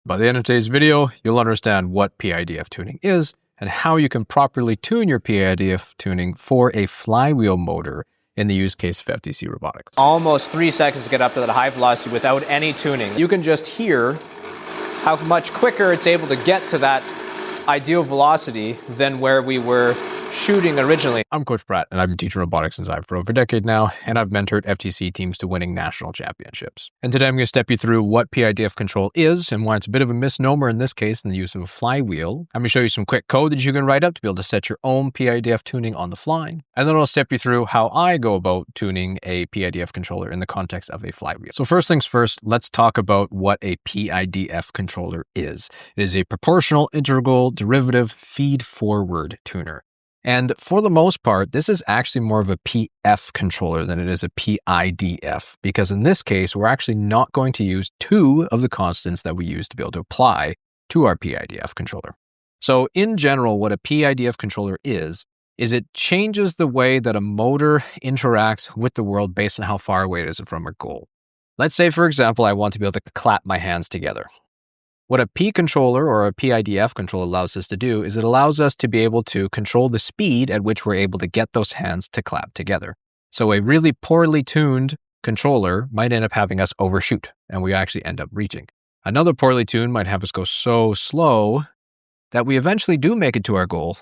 By the end of today's video, you'll understand what PIDF tuning is and how you can properly tune your PIDF tuning for a flywheel motor in the use case of FTC robotics. Almost 3 seconds to get up to that high velocity without any tuning. You can just hear how much quicker it's able to get to that ideal velocity than where we were shooting originally. I'm Coach Pratt, and I've been teaching robotics inside for over a decade now, and I've mentored FTC teams to winning national championships. And today I'm going to step you through what PIDF control is and why it's a bit of a misnomer in this case in the use of a flywheel. I'm going to show you some quick code that you can write up to be able to set your own PIDF tuning on the fly. And then I'll step you through how I go about tuning a PIDF controller in the context of a flywheel. So first things first, let's talk about what a PIDF controller is. It is a proportional integral derivative feed-forward tuner. And for the most part, this is actually more of a PF controller than it is a PIDF, because in this case, we're actually not going to use two of the constants that we use to be able to apply to our PIDF controller. So in general, what a PIDF controller is it changes the way that a motor interacts with the world based on how far away it is from a goal. Let's say, for example, I want to be able to clap my hands together. What a P controller or a PIDF controller allows us to do is it allows us to be able to control the speed at which we're able to get those hands to clap together. So a really poorly tuned controller might end up having us overshoot and we actually end up reaching. Another poorly tuned might have us go so slow that we eventually do make it to our goal,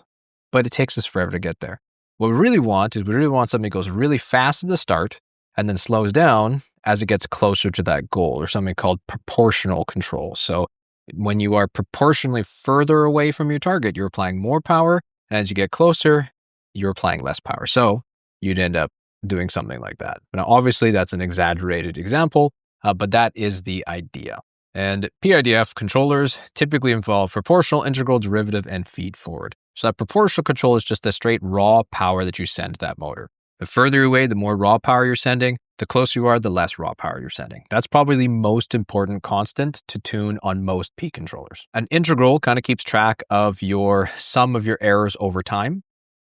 but it takes us forever to get there. What we really want is something that goes really fast at the start and then slows down as it gets closer to that goal, or something called proportional control. So when you are proportionally further away from your target, you're applying more power. And as you get closer, you're applying less power. So you'd end up doing something like that. Now, obviously, that's an exaggerated example, but that is the idea. And PIDF controllers typically involve proportional, integral, derivative, and feed forward. So that proportional control is just the straight raw power that you send to that motor. The further away, the more raw power you're sending. The closer you are, the less raw power you're sending. That's probably the most important constant to tune on most P controllers. An integral kind of keeps track of your sum of your errors over time,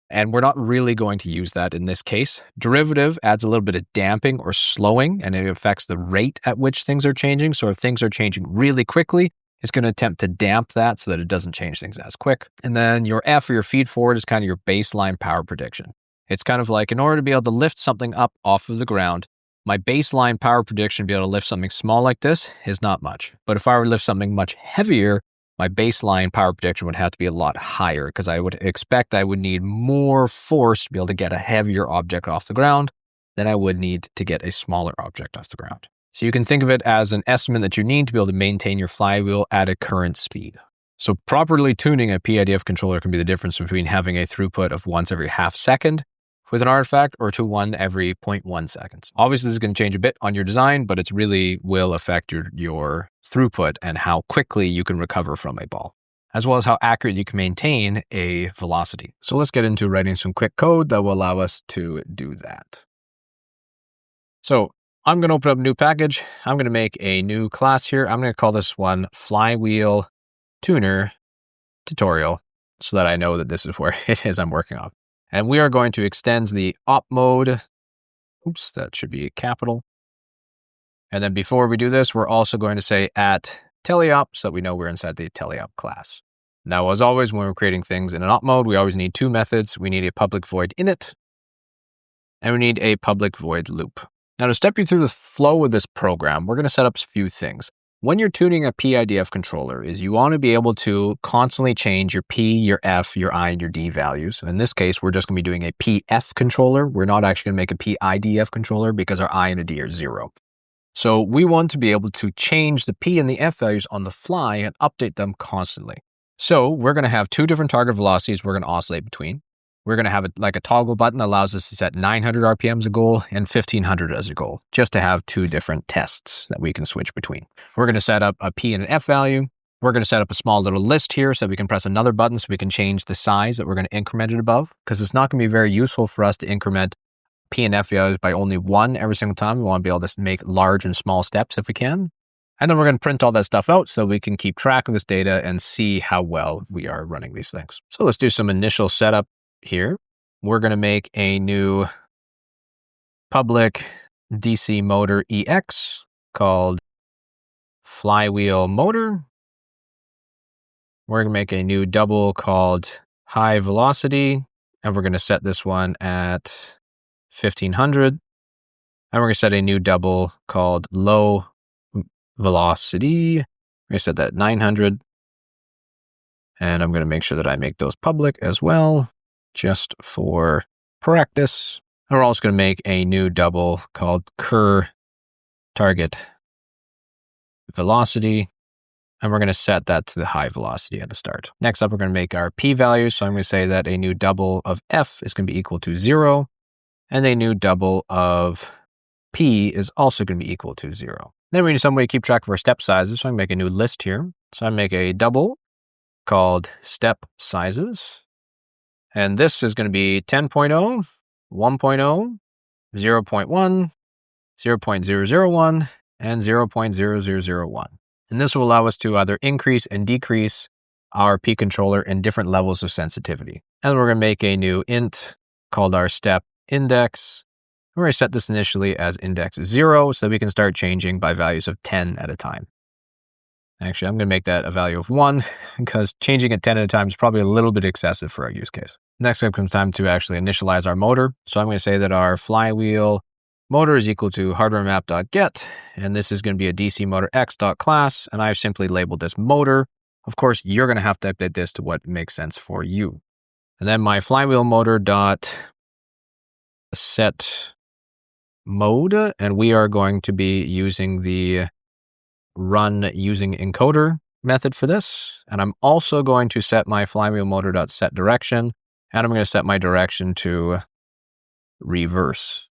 and we're not really going to use that in this case. Derivative adds a little bit of damping or slowing, and it affects the rate at which things are changing. So if things are changing really quickly, it's going to attempt to damp that so that it doesn't change things as quick. And then your F or your feed forward is kind of your baseline power prediction. It's kind of like, in order to be able to lift something up off of the ground, my baseline power prediction to be able to lift something small like this is not much. But if I were to lift something much heavier, my baseline power prediction would have to be a lot higher, because I would expect I would need more force to be able to get a heavier object off the ground than I would need to get a smaller object off the ground. So you can think of it as an estimate that you need to be able to maintain your flywheel at a current speed. So properly tuning a PIDF controller can be the difference between having a throughput of once every half second with an artifact or to one every 0.1 seconds. Obviously, this is going to change a bit on your design, but it really will affect your throughput and how quickly you can recover from a ball, as well as how accurate you can maintain a velocity. So let's get into writing some quick code that will allow us to do that. So I'm going to open up a new package. I'm going to make a new class here. I'm going to call this one Flywheel Tuner Tutorial so that I know that this is where it is I'm working on. And we are going to extend the op mode. Oops, that should be a capital. And then before we do this, we're also going to say at teleop so that we know we're inside the teleop class. Now, as always, when we're creating things in an op mode, we always need two methods. We need a public void init, and we need a public void loop. Now, to step you through the flow of this program, we're going to set up a few things. When you're tuning a PIDF controller, you want to be able to constantly change your P, your F, your I, and your D values. In this case, we're just going to be doing a PF controller. We're not actually going to make a PIDF controller because our I and a D are 0. So we want to be able to change the P and the F values on the fly and update them constantly. So we're going to have two different target velocities we're going to oscillate between. We're going to have a toggle button that allows us to set 900 RPM as a goal and 1500 as a goal, just to have two different tests that we can switch between. We're going to set up a P and an F value. We're going to set up a small little list here so we can press another button so we can change the size that we're going to increment it above, because it's not going to be very useful for us to increment P and F values by only one every single time. We want to be able to make large and small steps if we can. And then we're going to print all that stuff out so we can keep track of this data and see how well we are running these things. So let's do some initial setup here. We're going to make a new public DC motor EX called Flywheel Motor. We're going to make a new double called high velocity, and we're going to set this one at 1500. And we're going to set a new double called low velocity. We're going to set that at 900. And I'm going to make sure that I make those public as well, just for practice. And we're also going to make a new double called cur target velocity. And we're going to set that to the high velocity at the start. Next up, we're going to make our p-value. So I'm going to say that a new double of f is going to be equal to 0. And a new double of p is also going to be equal to 0. Then we need some way to keep track of our step sizes. So I'm going to make a new list here. So I make a double called step sizes. And this is going to be 10.0, 1.0, 0.1, 0.001, and 0.0001. And this will allow us to either increase and decrease our P controller in different levels of sensitivity. And we're going to make a new int called our step index. We're going to set this initially as index 0 so that we can start changing by values of 10 at a time. Actually, I'm going to make that a value of 1 because changing it 10 at a time is probably a little bit excessive for our use case. Next up comes time to actually initialize our motor. So I'm going to say that our flywheel motor is equal to hardwaremap.get, and this is going to be a DC motor x.class, and I've simply labeled this motor. Of course, you're going to have to update this to what makes sense for you. And then my flywheel motor dot set mode, and we are going to be using the run using encoder method for this. And I'm also going to set my flywheel motor dot set direction, and I'm going to set my direction to reverse.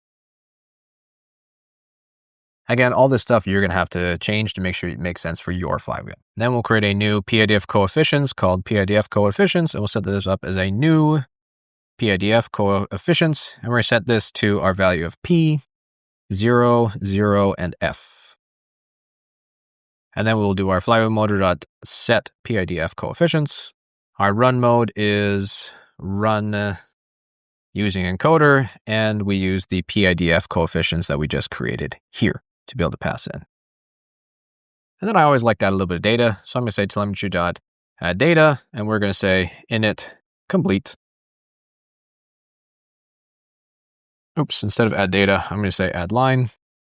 Again, all this stuff you're going to have to change to make sure it makes sense for your flywheel. Then we'll create a new PIDF coefficients called PIDF coefficients, and we'll set this up as a new PIDF coefficients, and we're going to set this to our value of P, 0, 0, and F. And then we'll do our flywheel motor dot set PIDF coefficients. Our run mode is run using encoder, and we use the PIDF coefficients that we just created here to be able to pass in. And then I always like to add a little bit of data. So I'm going to say telemetry dot add data, and we're going to say init complete. Oops, instead of add data, I'm going to say add line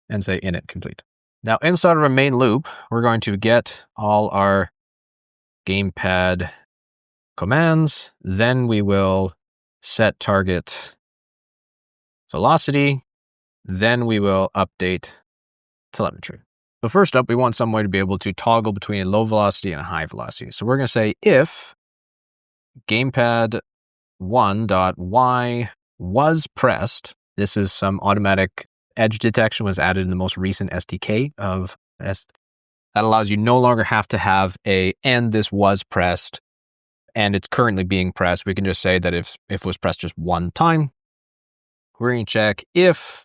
and say init complete. Now inside of our main loop, we're going to get all our gamepad commands. Then we will set target velocity. Then we will update telemetry. So first up, we want some way to be able to toggle between a low velocity and a high velocity. So we're going to say if gamepad1.y was pressed, this is some automatic edge detection was added in the most recent SDK of that allows you no longer have to have a and this was pressed and it's currently being pressed. We can just say that if it was pressed just one time, we're going to check if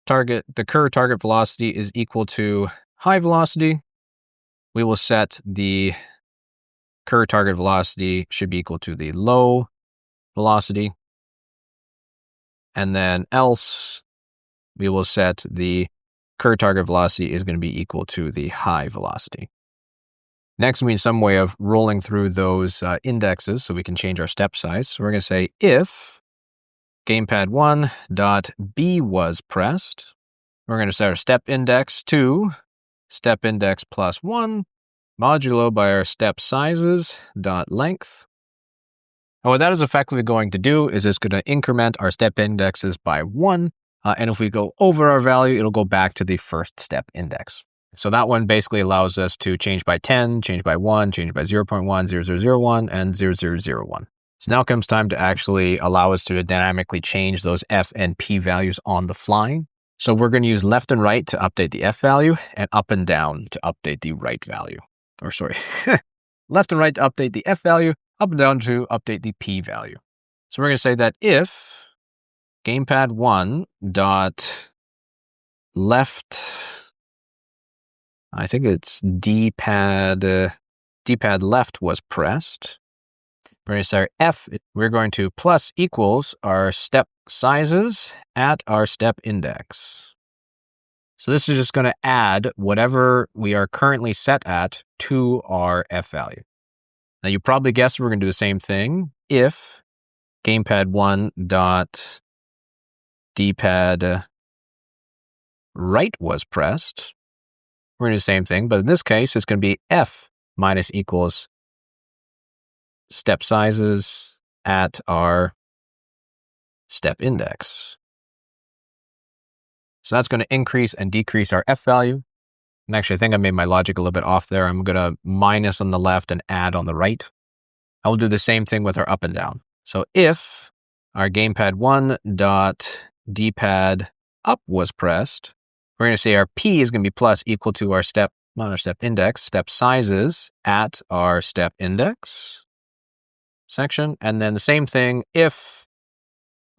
the current target velocity is equal to high velocity. We will set the current target velocity should be equal to the low velocity. And then else, we will set the current target velocity is going to be equal to the high velocity. Next, we need some way of rolling through those indexes so we can change our step size. So we're going to say if gamepad1.b was pressed, we're going to set our step index to step index plus 1 modulo by our step sizes dot length. And what that is effectively going to do is it's going to increment our step indexes by 1. And if we go over our value, it'll go back to the first step index. So that one basically allows us to change by 10, change by 1, change by 0.1, 0001, and 0001. So now comes time to actually allow us to dynamically change those F and P values on the fly. So we're going to use left and right to update the F value and up and down to update the right value. Or sorry, left and right to update the F value, up and down to update the P value. So we're going to say that if gamepad1 dot left, I think it's D-pad left was pressed. We're going to say our F, we're going to plus equals our step sizes at our step index. So this is just going to add whatever we are currently set at to our F value. Now you probably guessed we're going to do the same thing if gamepad1 dot dpad right was pressed. We're going to do the same thing, but in this case, it's going to be F minus equals step sizes at our step index. So that's going to increase and decrease our F value. And actually, I think I made my logic a little bit off there. I'm going to minus on the left and add on the right. I will do the same thing with our up and down. So if our gamepad1 dot dpad up was pressed, we're going to say our P is going to be plus equal to our step, not our step index, step sizes at our step index section. And then the same thing if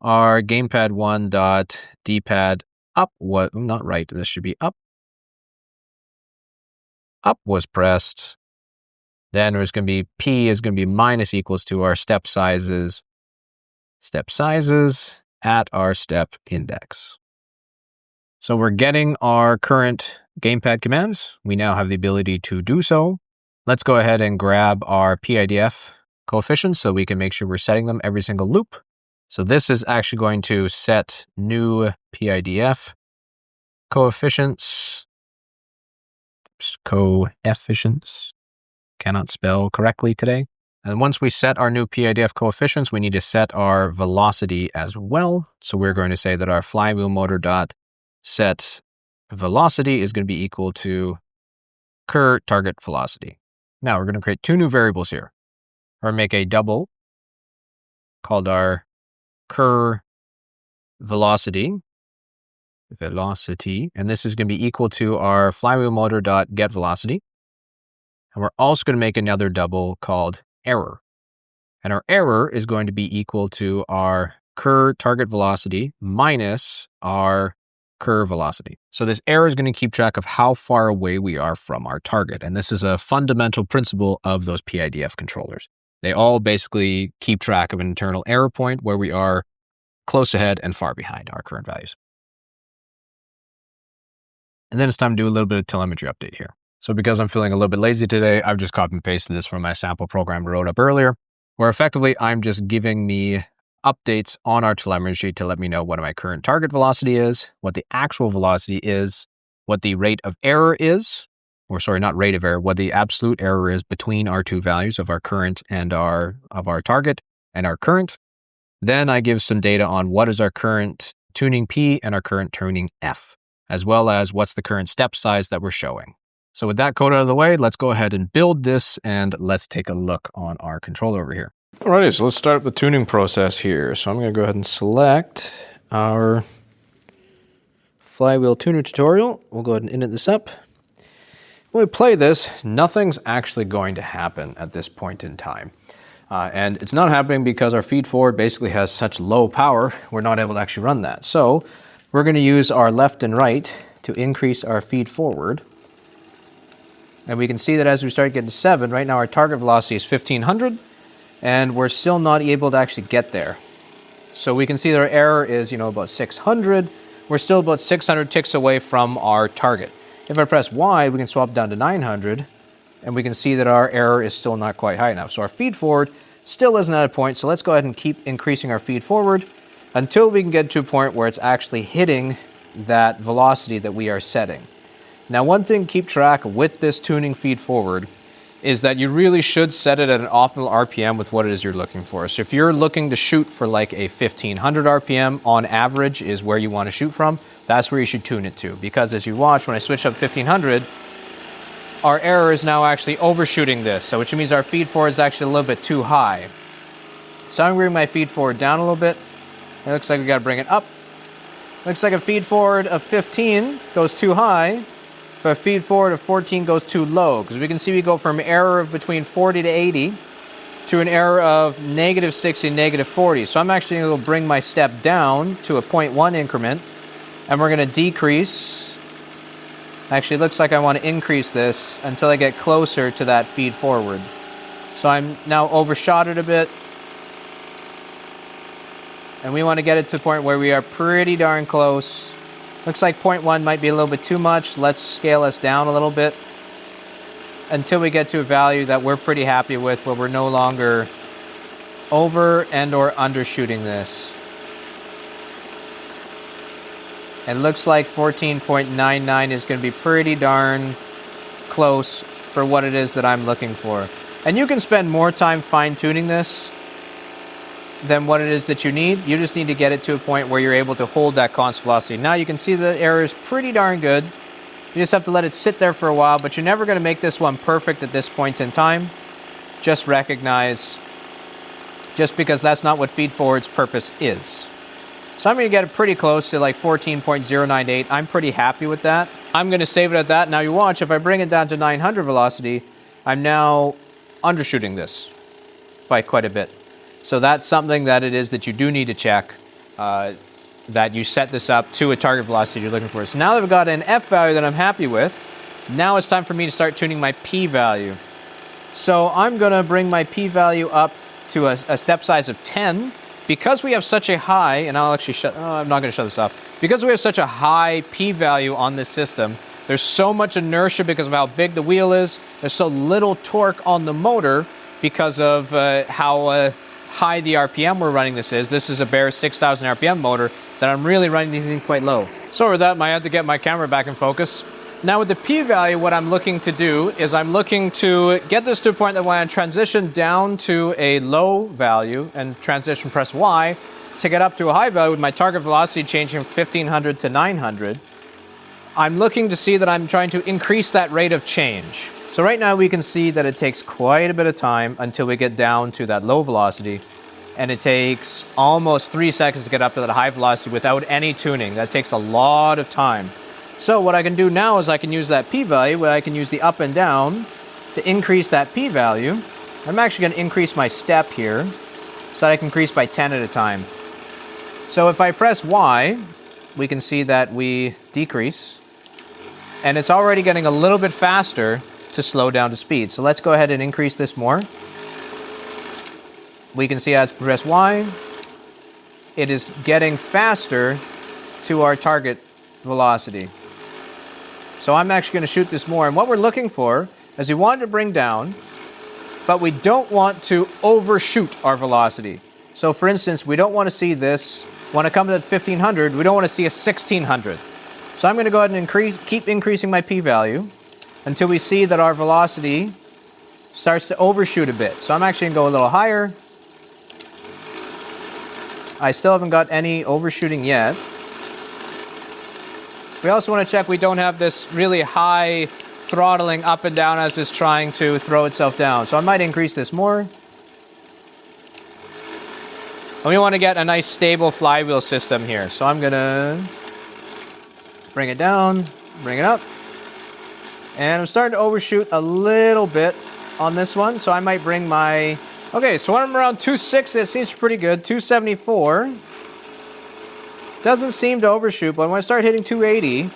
our gamepad1 dot dpad up was, not right, this should be up was pressed, then there's going to be P is going to be minus equals to our step sizes at our step index. So we're getting our current gamepad commands. We now have the ability to do so. Let's go ahead and grab our PIDF coefficients so we can make sure we're setting them every single loop. So this is actually going to set new PIDF coefficients. Cannot spell correctly today. And once we set our new PIDF coefficients, we need to set our velocity as well. So we're going to say that our flywheel motor dot set velocity is going to be equal to cur target velocity. Now we're going to create two new variables here. Or make a double called our cur velocity, and this is going to be equal to our flywheel motor dot get velocity. And we're also going to make another double called error. And our error is going to be equal to our cur target velocity minus our cur velocity. So this error is going to keep track of how far away we are from our target. And this is a fundamental principle of those PIDF controllers. They all basically keep track of an internal error point where we are close ahead and far behind our current values. And then it's time to do a little bit of telemetry update here. So because I'm feeling a little bit lazy today, I've just copy and pasted this from my sample program I wrote up earlier, where effectively I'm just giving me updates on our telemetry to let me know what my current target velocity is, what the actual velocity is, what the rate of error is, or sorry, not rate of error, what the absolute error is between our two values of our current and our target and our current. Then I give some data on what is our current tuning P and our current tuning F, as well as what's the current step size that we're showing. So with that code out of the way, let's go ahead and build this and let's take a look on our controller over here. Alrighty, so let's start the tuning process here. So I'm going to go ahead and select our Flywheel tuner tutorial. We'll go ahead and init this up. When we play this, nothing's actually going to happen at this point in time. And it's not happening because our feed forward basically has such low power, we're not able to actually run that. So we're going to use our left and right to increase our feed forward. And we can see that as we start getting to 7, right now our target velocity is 1500, and we're still not able to actually get there. So we can see that our error is, about 600. We're still about 600 ticks away from our target. If I press Y, we can swap down to 900, and we can see that our error is still not quite high enough. So our feed forward still isn't at a point, so let's go ahead and keep increasing our feed forward until we can get to a point where it's actually hitting that velocity that we are setting. Now, one thing to keep track with this tuning feed forward is that you really should set it at an optimal RPM with what it is you're looking for. So if you're looking to shoot for like a 1500 RPM on average is where you want to shoot from, that's where you should tune it to. Because as you watch, when I switch up 1500, our error is now actually overshooting this. So which means our feed forward is actually a little bit too high. So I'm going to bring my feed forward down a little bit. It looks like we got to bring it up. Looks like a feed forward of 15 goes too high. But a feed forward of 14 goes too low, because we can see we go from error of between 40 to 80 to an error of -60, -40. So I'm actually going to bring my step down to a 0.1 increment, and we're going to decrease. Actually, it looks like I want to increase this until I get closer to that feed forward. So I'm now overshot it a bit, and we want to get it to the point where we are pretty darn close Looks like 0.1 might be a little bit too much. Let's scale us down a little bit until we get to a value that we're pretty happy with, where we're no longer over and or undershooting this. It looks like 14.99 is going to be pretty darn close for what it is that I'm looking for. And you can spend more time fine-tuning this than what it is that you need. You just need to get it to a point where you're able to hold that constant velocity. Now you can see the error is pretty darn good. You just have to let it sit there for a while, but you're never going to make this one perfect at this point in time. Just recognize, just because that's not what feed-forward's purpose is. So I'm going to get it pretty close to like 14.098. I'm pretty happy with that. I'm going to save it at that. Now you watch, if I bring it down to 900 velocity, I'm now undershooting this by quite a bit. So that's something that it is that you do need to check, that you set this up to a target velocity you're looking for. So now that I've got an F value that I'm happy with, now it's time for me to start tuning my P value. So I'm going to bring my P value up to a step size of 10. Because we have such a high, and I'll actually I'm not going to shut this off. Because we have such a high P value on this system, there's so much inertia because of how big the wheel is. There's so little torque on the motor because of how high the RPM we're running this is. This is a bare 6,000 RPM motor that I'm really running these things quite low. So with that, I had to get my camera back in focus. Now with the P value, what I'm looking to do is I'm looking to get this to a point that when I transition down to a low value and transition press Y to get up to a high value with my target velocity changing from 1500 to 900, I'm looking to see that I'm trying to increase that rate of change. So right now we can see that it takes quite a bit of time until we get down to that low velocity, and it takes almost 3 seconds to get up to that high velocity without any tuning. That takes a lot of time. So what I can do now is I can use that P value, where I can use the up and down to increase that P value. I'm actually going to increase my step here so that I can increase by 10 at a time. So if I press Y, we can see that we decrease, and it's already getting a little bit faster to slow down to speed. So let's go ahead and increase this more. We can see as we press Y, it is getting faster to our target velocity. So I'm actually going to shoot this more. And what we're looking for is we want to bring down, but we don't want to overshoot our velocity. So for instance, we don't want to see this, when it comes at 1500, we don't want to see a 1600. So I'm going to go ahead and keep increasing my P value until we see that our velocity starts to overshoot a bit. So I'm actually going to go a little higher. I still haven't got any overshooting yet. We also want to check we don't have this really high throttling up and down as it's trying to throw itself down. So I might increase this more. And we want to get a nice stable flywheel system here. So I'm going to bring it down, bring it up. And I'm starting to overshoot a little bit on this one. So I might bring my... Okay, so when I'm around 260, it seems pretty good. 274. Doesn't seem to overshoot, but when I start hitting 280,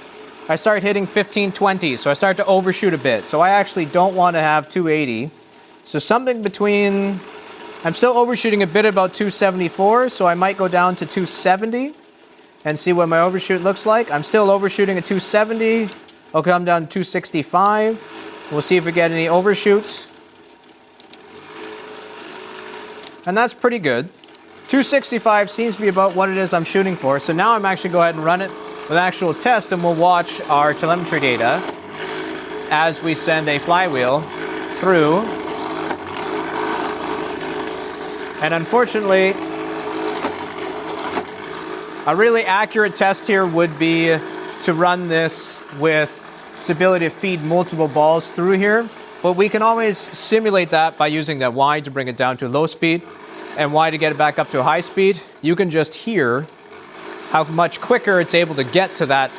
I start hitting 1520, so I start to overshoot a bit. So I actually don't want to have 280. So something between, I'm still overshooting a bit about 274, so I might go down to 270 and see what my overshoot looks like. I'm still overshooting at 270. I'll come down to 265. We'll see if we get any overshoots. And that's pretty good. 265 seems to be about what it is I'm shooting for. So now I'm actually go ahead and run it with actual test, and we'll watch our telemetry data as we send a flywheel through. And unfortunately, a really accurate test here would be to run this with its ability to feed multiple balls through here. But we can always simulate that by using that Y to bring it down to low speed and Y to get it back up to a high speed. You can just hear how much quicker it's able to get to that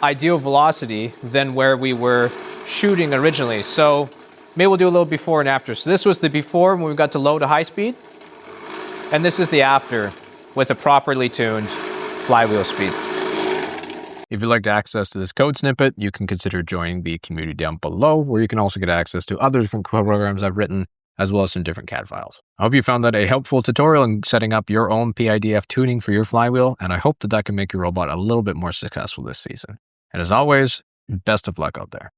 ideal velocity than where we were shooting originally. So maybe we'll do a little before and after. So this was the before when we got to low to high speed. And this is the after with a properly tuned flywheel speed. If you'd like access to this code snippet, you can consider joining the community down below, where you can also get access to other different code programs I've written as well as some different CAD files. I hope you found that a helpful tutorial in setting up your own PIDF tuning for your flywheel, and I hope that can make your robot a little bit more successful this season. And as always, best of luck out there.